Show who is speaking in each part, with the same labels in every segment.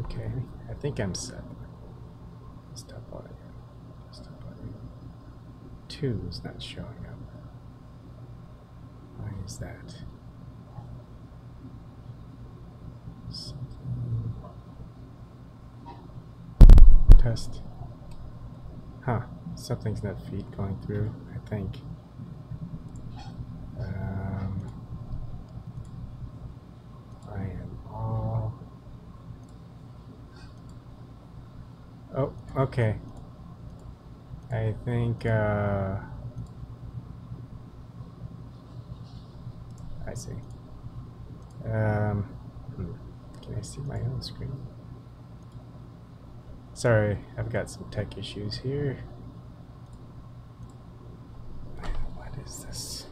Speaker 1: Okay, I think I'm set. Stop audio. Stop audio. 2 is not showing up. Why is that? Test. Huh. Something's not feed going through, I think. I am all... Oh, okay. I think, I see. Can I see my own screen? Sorry, I've got some tech issues here. What is this?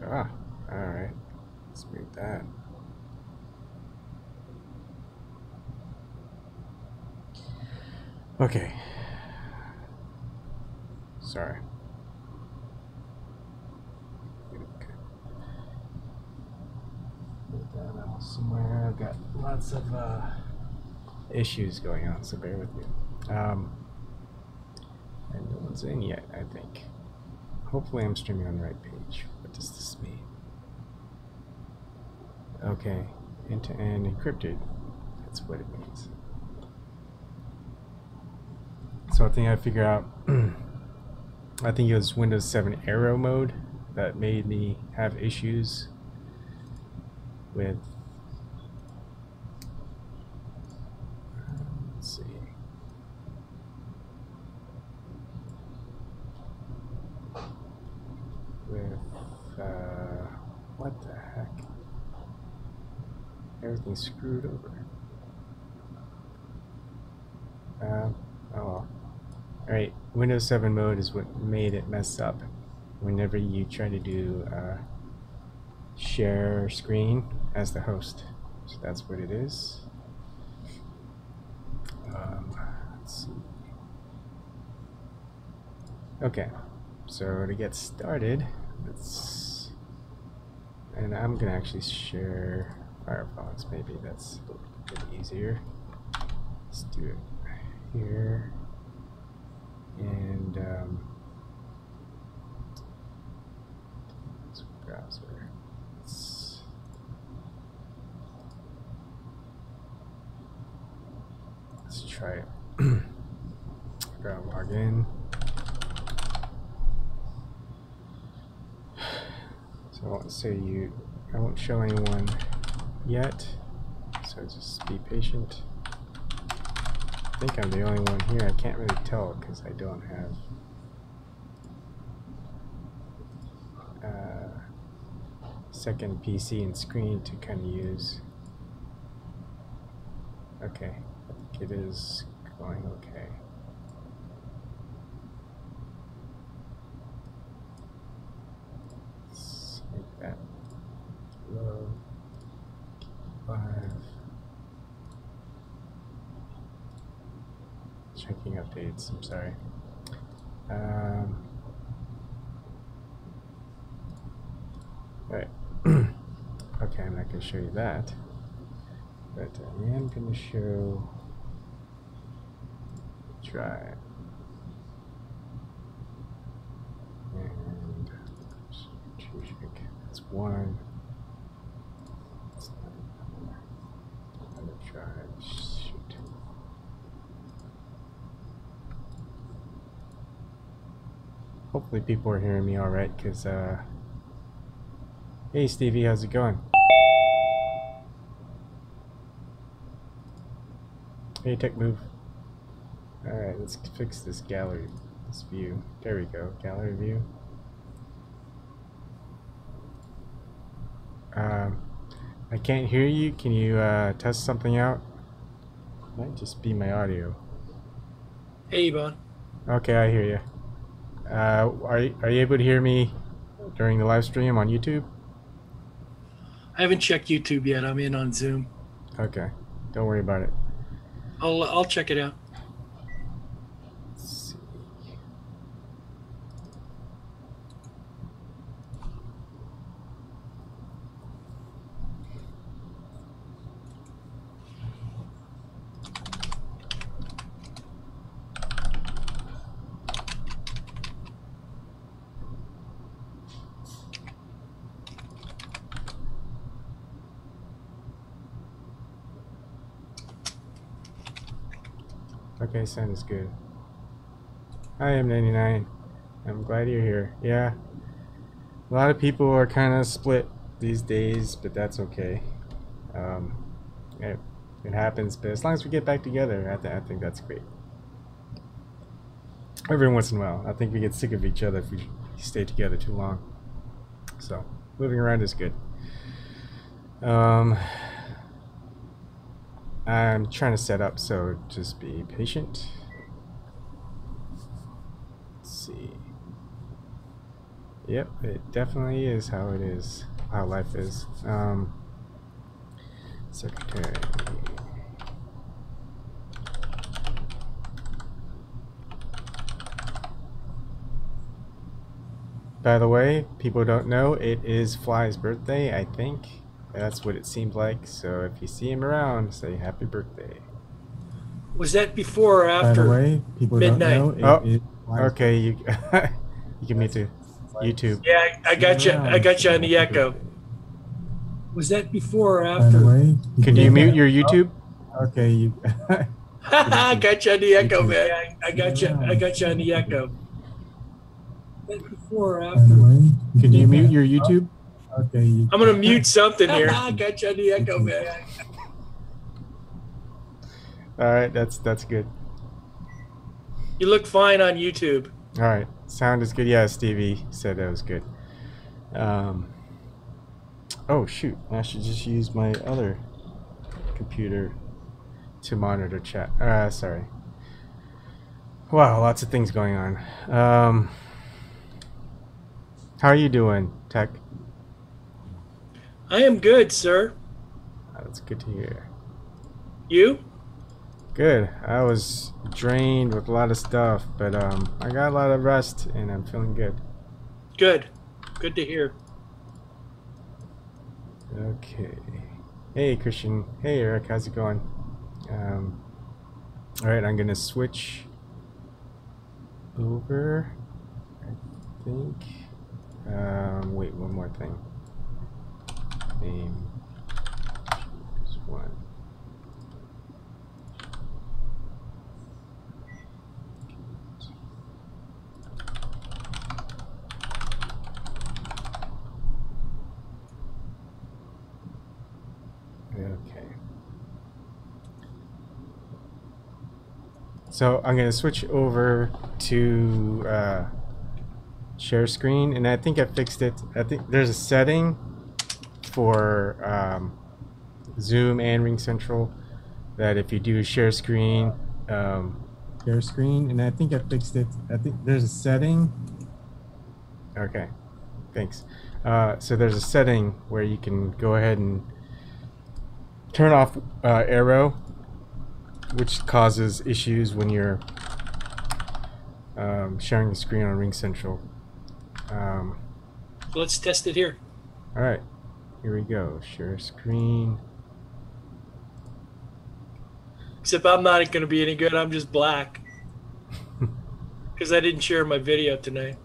Speaker 1: Ah, alright. Let's mute that. Okay. Sorry. Okay. Put that out somewhere. I've got lots of issues going on, so bear with me. And no one's in yet, I think. Hopefully I'm streaming on the right page. What does this mean? Okay, end-to-end encrypted. That's what it means. So I think I figured out, I think it was Windows 7 Aero mode that made me have issues with, let's see. With, what the heck? Everything's screwed over. Oh well. Alright, Windows 7 mode is what made it mess up. Whenever you try to do share screen as the host. So that's what it is. Let's see. Okay, so to get started, and I'm gonna actually share Firefox. Maybe that's a little bit easier. Let's do it here, and browser. Let's try it. Gotta log in. So I won't say I won't show anyone yet. So just be patient. I think I'm the only one here. I can't really tell because I don't have second PC and screen to kind of use. Okay, I think it is going okay. Let's make that low. 5. Checking updates, I'm sorry. Right. Okay, I'm not going to show you that, but I am going to show Drive. And that's 1. That's another Drive. Shoot. Hopefully people are hearing me all right, because hey Stevie, how's it going? Hey Tech Move. Alright, let's fix this gallery, this view. There we go, gallery view. I can't hear you. Can you test something out? Might just be my audio.
Speaker 2: Hey Ebon.
Speaker 1: Okay, I hear you. Are you able to hear me during the live stream on YouTube?
Speaker 2: I haven't checked YouTube yet. I'm in on Zoom.
Speaker 1: Okay, don't worry about it.
Speaker 2: I'll check it out.
Speaker 1: Let's see. Okay, sound is good. I am 99. I'm glad you're here. Yeah. A lot of people are kind of split these days, but that's okay. It, it happens, but as long as we get back together, I think that's great. Every once in a while, I think we get sick of each other if we stay together too long. So, moving around is good. I'm trying to set up, so just be patient. Let's see. Yep, it definitely is how it is, how life is. Secretary. By the way, people don't know, it is Fly's birthday, I think. That's what it seemed like, so if you see him around, say happy birthday.
Speaker 2: Was that before or after?
Speaker 1: By the way, people
Speaker 2: midnight?
Speaker 1: Don't know, it is Fly's okay, you you can mute to YouTube.
Speaker 2: Yeah, I got you. I got you on the echo. Was that before or after?
Speaker 1: By the way, can you mute your YouTube? Okay, you.
Speaker 2: I got you on the echo, man. I got you. I got you on the echo. Before or after?
Speaker 1: Can you mute your YouTube? Okay.
Speaker 2: I'm gonna mute something here. I got you on the echo, man.
Speaker 1: All right, that's good.
Speaker 2: You look fine on YouTube.
Speaker 1: All right, sound is good. Yeah, Stevie said that was good. Oh shoot, I should just use my other computer to monitor chat. Sorry. Wow, lots of things going on. How are you doing, Tech?
Speaker 2: I am good, sir.
Speaker 1: That's good to hear.
Speaker 2: You?
Speaker 1: Good. I was drained with a lot of stuff, but I got a lot of rest and I'm feeling good.
Speaker 2: Good. Good to hear.
Speaker 1: Okay. Hey, Christian. Hey, Eric. How's it going? All right, I'm gonna switch over. I think. Wait, one more thing. Name. Choose one. Okay. So I'm going to switch over to share screen, and I think I fixed it. I think there's a setting for Zoom and Ring Central that if you do share screen, and I think I fixed it. I think there's a setting. Okay, thanks. So there's a setting where you can go ahead and turn off arrow, which causes issues when you're sharing the screen on Ring Central.
Speaker 2: Let's test it here.
Speaker 1: All right, here we go. Share screen.
Speaker 2: Except I'm not going to be any good. I'm just black. Because I didn't share my video tonight.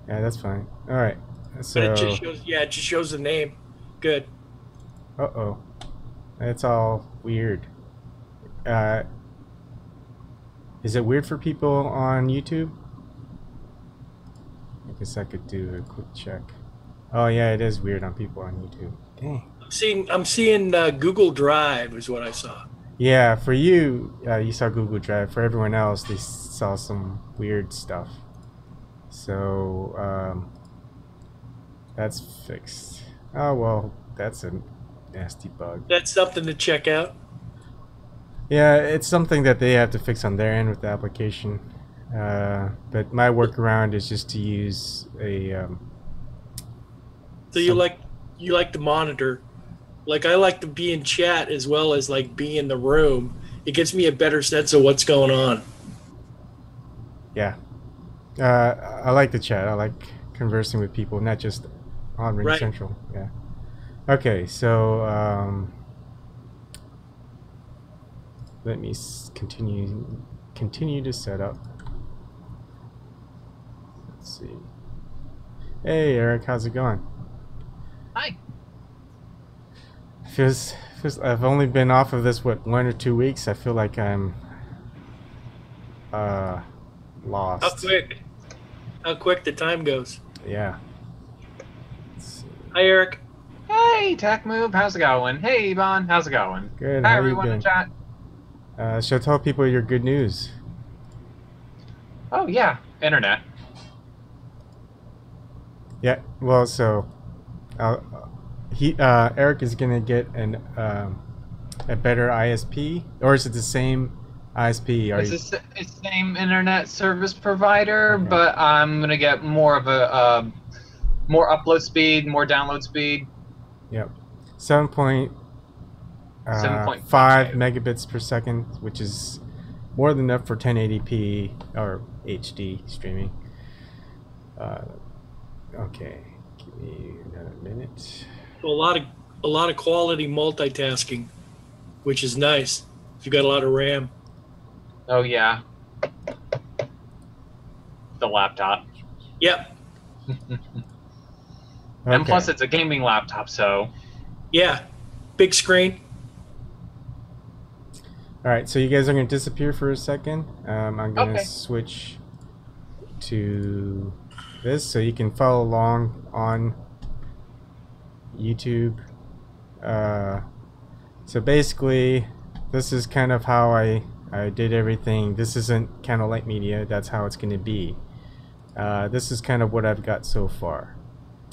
Speaker 1: Yeah, that's fine. All right. So
Speaker 2: but it just shows, yeah, it just shows the name. Good.
Speaker 1: Uh-oh. That's all weird. Is it weird for people on YouTube? I guess I could do a quick check. Oh yeah, it is weird on people on YouTube. Dang.
Speaker 2: I'm seeing Google Drive is what I saw.
Speaker 1: Yeah, for you, you saw Google Drive. For everyone else, they saw some weird stuff. So that's fixed. Oh well, that's a nasty bug.
Speaker 2: That's something to check out.
Speaker 1: Yeah, it's something that they have to fix on their end with the application. But my workaround is just to use a.
Speaker 2: So you like the monitor, like I like to be in chat as well as like be in the room. It gives me a better sense of what's going on.
Speaker 1: Yeah, I like the chat. I like conversing with people, not just on Ring Central. Yeah. Okay, so let me continue to set up. Let's see. Hey Eric, how's it going?
Speaker 2: Hi.
Speaker 1: Feels I've only been off of this 1 or 2 weeks. I feel like I'm
Speaker 2: How
Speaker 1: lost.
Speaker 2: quick? How quick the time goes.
Speaker 1: Yeah. Let's see.
Speaker 2: Hi, Eric.
Speaker 3: Hey, Tech Move, how's it going? Hey, Ebon, how's it going?
Speaker 1: Good.
Speaker 3: Hi,
Speaker 1: How you
Speaker 3: everyone in
Speaker 1: been?
Speaker 3: chat.
Speaker 1: So tell people your good news.
Speaker 3: Oh, yeah, internet.
Speaker 1: Yeah. Well, so Eric is gonna get a better ISP, or is it the same ISP?
Speaker 3: It's the same internet service provider,
Speaker 1: Okay.
Speaker 3: but I'm going to get more of a more upload speed, more download speed.
Speaker 1: Yep. 7.5
Speaker 3: 7.5
Speaker 1: megabits per second, which is more than enough for 1080p or HD streaming. Okay, give me another minute.
Speaker 2: A lot of quality multitasking, which is nice. If you got a lot of RAM.
Speaker 3: Oh, yeah. The laptop.
Speaker 2: Yep.
Speaker 3: And plus, it's a gaming laptop, so.
Speaker 2: Yeah. Big screen.
Speaker 1: All right, so you guys are going to disappear for a second. I'm going to switch to this so you can follow along on YouTube. So basically, this is kind of how I did everything. This isn't Candlelight Media. That's how it's going to be. This is kind of what I've got so far.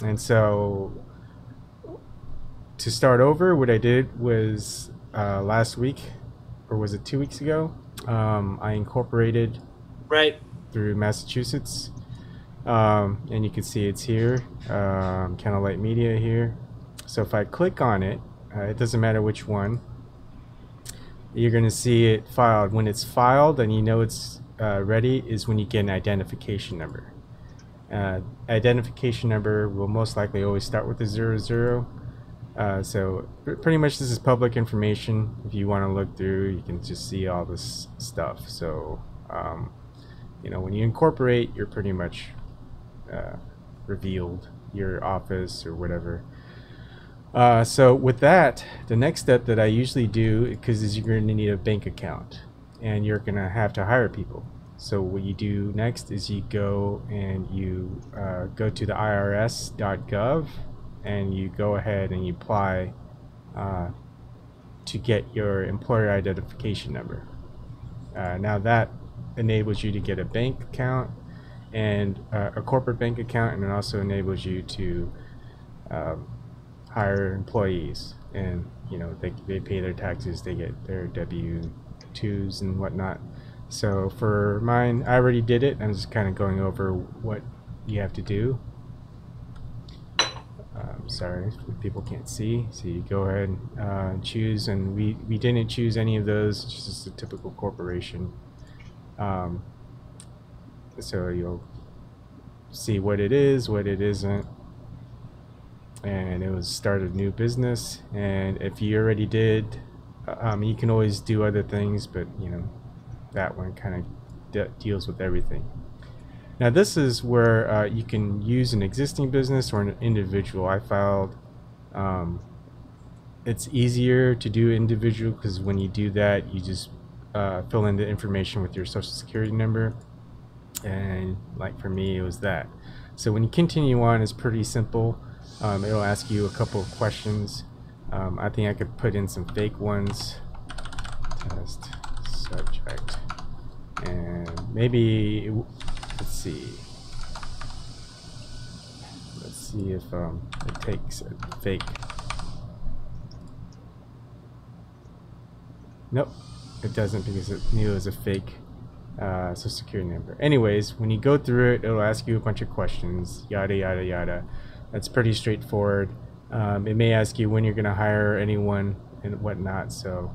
Speaker 1: And so to start over, what I did was last week, or was it 2 weeks ago, I incorporated through Massachusetts. And you can see it's here, Candlelight Media here. So if I click on it, it doesn't matter which one, you're going to see it filed. When it's filed and you know it's ready is when you get an identification number. Identification number will most likely always start with a 00. So pretty much this is public information. If you want to look through, you can just see all this stuff. So you know, when you incorporate, you're pretty much revealed your office or whatever. So with that, the next step that I usually do, because you're going to need a bank account and you're going to have to hire people. So what you do next is you go and you go to the irs.gov and you go ahead and you apply to get your employer identification number. Now that enables you to get a bank account and a corporate bank account, and it also enables you to hire employees, and you know they pay their taxes, they get their W-2s and whatnot. So for mine, I already did it. I'm just kind of going over what you have to do. Sorry if people can't see. So you go ahead and choose, and we didn't choose any of those, it's just a typical corporation. So you'll see what it is, what it isn't, and it was start a new business. And if you already did, you can always do other things, but you know that one kind of deals with everything. Now this is where you can use an existing business or an individual. I filed, it's easier to do individual because when you do that, you just fill in the information with your social security number, and like for me it was that. So when you continue on, it's pretty simple. It'll ask you a couple of questions. I think I could put in some fake ones. Test subject, and maybe let's see if it takes a fake. Nope, it doesn't, because it knew it was a fake social security number. Anyways, when you go through it, it'll ask you a bunch of questions, yada yada yada. That's pretty straightforward. It may ask you when you're going to hire anyone and whatnot. So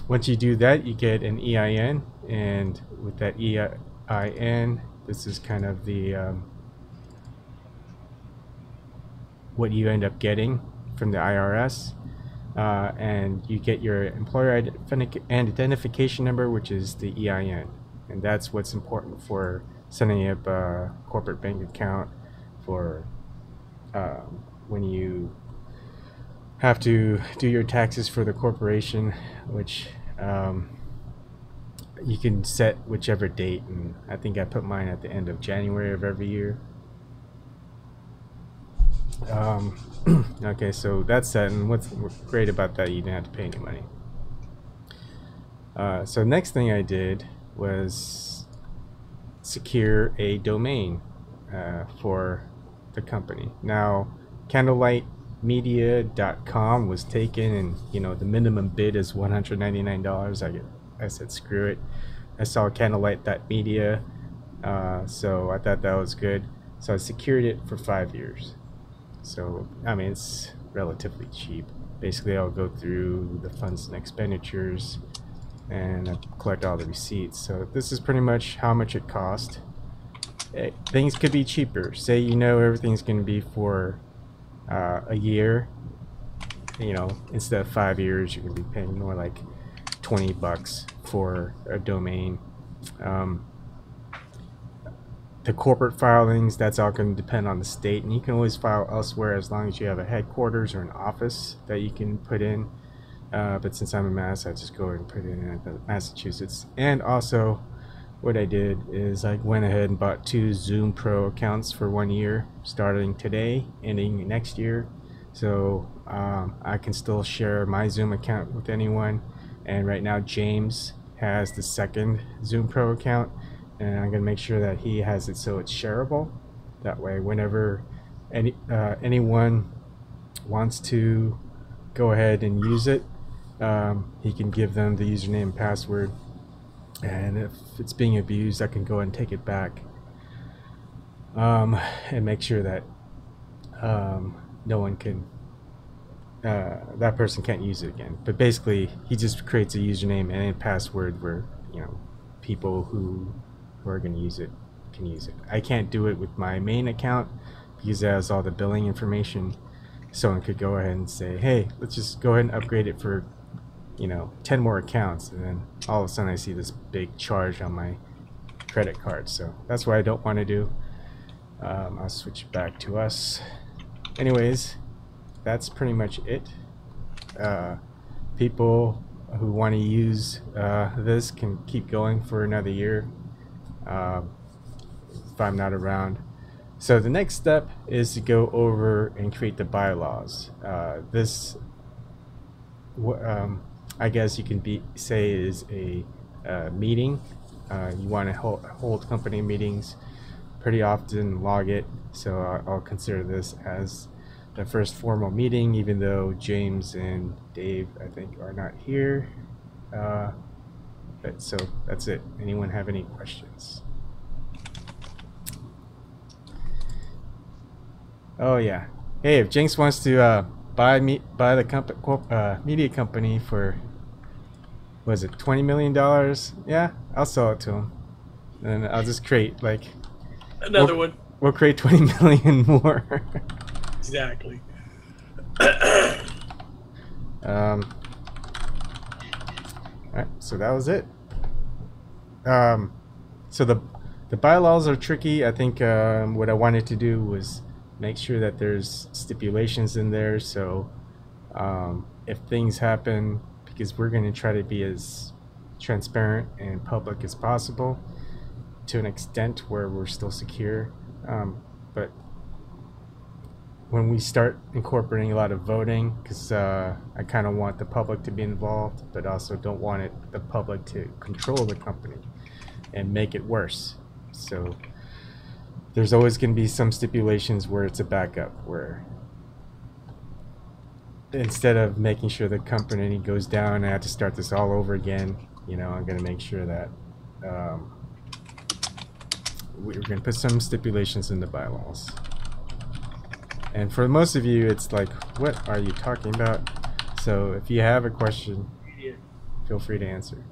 Speaker 1: once you do that, you get an EIN, and with that EIN, this is kind of the what you end up getting from the IRS. And you get your employer identification number, which is the EIN, and that's what's important for setting up a corporate bank account for when you have to do your taxes for the corporation, which you can set whichever date, and I think I put mine at the end of January of every year. Okay, so that's set, and what's great about that, you didn't have to pay any money. So next thing I did was secure a domain for the company. Now, candlelightmedia.com was taken, and the minimum bid is $199. I said screw it. I saw candlelight.media, so I thought that was good. So I secured it for 5 years. So I mean, it's relatively cheap. Basically, I'll go through the funds and expenditures and collect all the receipts. So this is pretty much how much it cost. Things could be cheaper. Say everything's going to be for a year. Instead of 5 years, you're going to be paying more like $20 for a domain. The corporate filings, that's all going to depend on the state, and you can always file elsewhere as long as you have a headquarters or an office that you can put in. But since I'm in Mass, I just go ahead and put it in Massachusetts. And also, what I did is I went ahead and bought 2 Zoom Pro accounts for 1 year, starting today, ending next year. So I can still share my Zoom account with anyone. And right now, James has the second Zoom Pro account, and I'm going to make sure that he has it so it's shareable. That way, whenever anyone wants to go ahead and use it, he can give them the username and password, and if it's being abused, I can go ahead and take it back, and make sure that no one can, that person can't use it again. But basically, he just creates a username and a password where people who are going to use it can use it. I can't do it with my main account because it has all the billing information. Someone could go ahead and say, hey, let's just go ahead and upgrade it for 10 more accounts, and then all of a sudden I see this big charge on my credit card. So that's what I don't want to do. I'll switch back to us. Anyways, that's pretty much it. People who want to use this can keep going for another year if I'm not around. So the next step is to go over and create the bylaws. This I guess you can say is a meeting. You want to hold company meetings pretty often, log it. So I'll consider this as the first formal meeting, even though James and Dave, I think, are not here. So that's it. Anyone have any questions? Oh yeah. Hey, if Jinx wants to buy the media company for, was it $20 million? Yeah, I'll sell it to him, and I'll just create like
Speaker 2: another one.
Speaker 1: We'll create 20 million more.
Speaker 2: Exactly.
Speaker 1: Alright, so that was it. So the bylaws are tricky. I think what I wanted to do was make sure that there's stipulations in there, so if things happen, because we're going to try to be as transparent and public as possible to an extent where we're still secure, but when we start incorporating a lot of voting, because I kind of want the public to be involved, but also don't want the public to control the company and make it worse. So there's always going to be some stipulations where it's a backup, where instead of making sure the company goes down and I have to start this all over again, I'm going to make sure that we're going to put some stipulations in the bylaws. And for most of you, it's like, what are you talking about? So if you have a question, feel free to answer,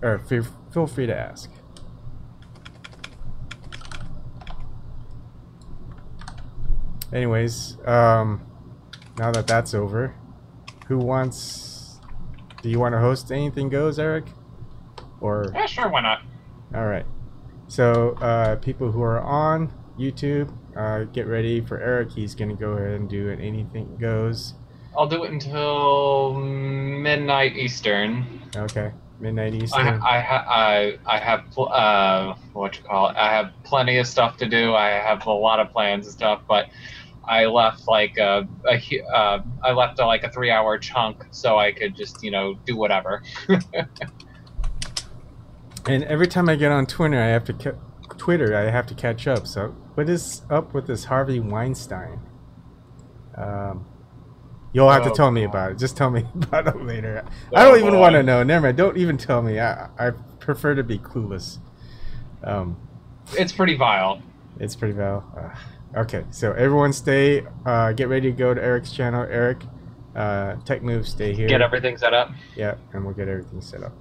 Speaker 1: or feel free to ask. Anyways, now that that's over, do you want to host Anything Goes, Eric? Or
Speaker 3: Yeah, sure, why not?
Speaker 1: all right. So people who are on YouTube, get ready for Eric. He's going to go ahead and do an Anything Goes.
Speaker 3: I'll do it until midnight Eastern.
Speaker 1: Okay. midnight Eastern.
Speaker 3: I have what you call it? I have plenty of stuff to do. I have a lot of plans and stuff, but I left like I left like a 3-hour chunk so I could just do whatever.
Speaker 1: And every time I get on Twitter, I have to catch up. So what is up with this Harvey Weinstein? You'll have to tell me about it. Just tell me about it later. I don't even want to know. Never mind. Don't even tell me. I prefer to be clueless.
Speaker 3: It's pretty vile.
Speaker 1: It's pretty vile. Okay, so everyone stay. Get ready to go to Eric's channel. Eric, Tech Move, stay here.
Speaker 3: Get everything set up.
Speaker 1: Yeah, and we'll get everything set up.